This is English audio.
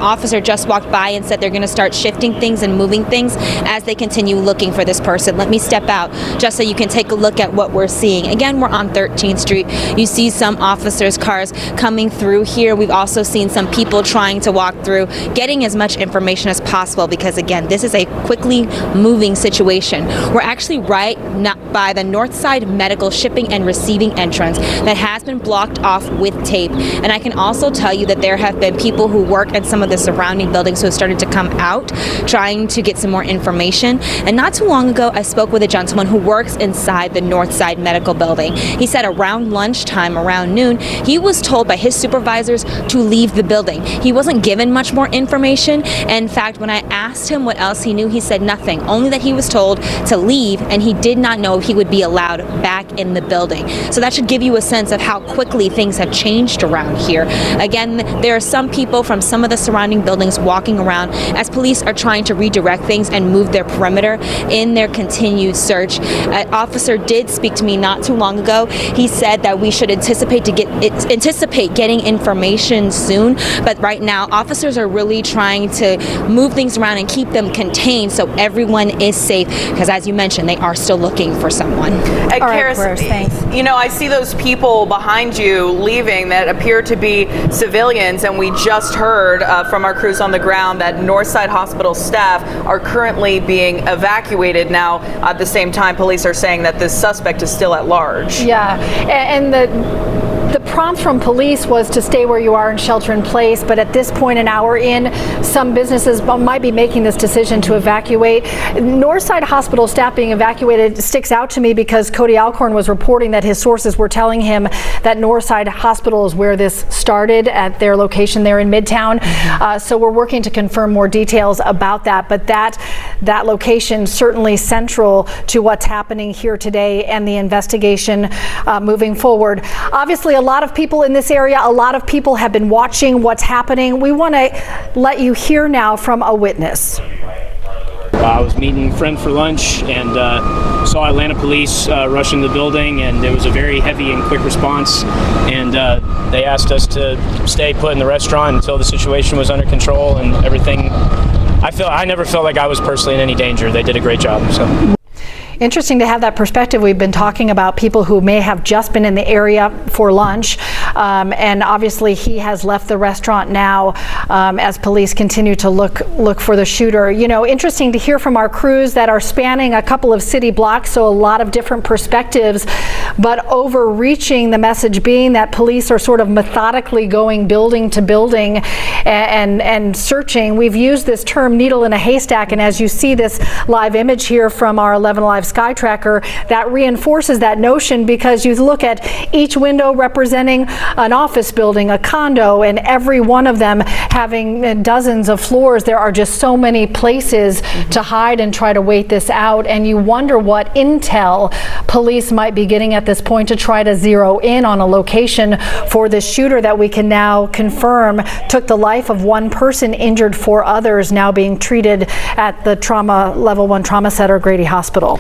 Officer just walked by and said they're going to start shifting things and moving things as they continue looking for this person. Let me step out just so you can take a look at what we're seeing. Again, we're on 13th Street. You see some officers' cars coming through here. We've also seen some people trying to walk through, getting as much information as possible because, again, this is a quickly moving situation. We're actually right by the North Side Medical Shipping and Receiving entrance that has been blocked off with tape. And I can also tell you that there have been people who work in some of the surrounding buildings who have started to come out trying to get some more information. And not too long ago, I spoke with a gentleman who works inside the North Side Medical Building. He said around lunchtime, around noon, he was told by his supervisors to leave the building. He wasn't given much more information. In fact, when I asked him what else he knew, he said nothing, only that he was told to leave and he did not know if he would be allowed back in the building. So that should give you a sense of how quickly things have changed around here. Again, there are some people from some of the surrounding buildings walking around as police are trying to redirect things and move their perimeter in their continued search. An officer did speak to me not too long ago. He said that we should anticipate getting information soon, but right now officers are really trying to move things around and keep them contained so everyone is safe because, as you mentioned, they are still looking for someone. All right, thanks. You know, I see those people behind you leaving that appear to be civilians, and we just heard from our crews on the ground that Northside Hospital staff are currently being evacuated now. At the same time, police are saying that this suspect is still at large. Yeah, and the prompt from police was to stay where you are and shelter in place, but at this point, an hour in, some businesses might be making this decision to evacuate. Northside Hospital staff being evacuated sticks out to me because Cody Alcorn was reporting that his sources were telling him that Northside Hospital is where this started at their location there in Midtown. So we're working to confirm more details about that, but that location certainly central to what's happening here today and the investigation moving forward. Obviously, a lot of people in this area, a lot of people have been watching what's happening. We want to let you hear now from a witness. I was meeting a friend for lunch and saw Atlanta police rushing the building, and it was a very heavy and quick response, and they asked us to stay put in the restaurant until the situation was under control and everything. I never felt like I was personally in any danger. They did a great job. So. Interesting to have that perspective. We've been talking about people who may have just been in the area for lunch, and obviously he has left the restaurant now as police continue to look for the shooter. You know, interesting to hear from our crews that are spanning a couple of city blocks, so a lot of different perspectives, but overreaching, the message being that police are sort of methodically going building to building and searching. We've used this term needle in a haystack, and as you see this live image here from our 11 Live Sky Tracker, that reinforces that notion because you look at each window representing an office building, a condo, and every one of them having dozens of floors. There are just so many places to hide and try to wait this out, and you wonder what intel police might be getting at this point to try to zero in on a location for this shooter that we can now confirm took the life of one person, injured 4 others, now being treated at the level 1 trauma center, Grady Hospital.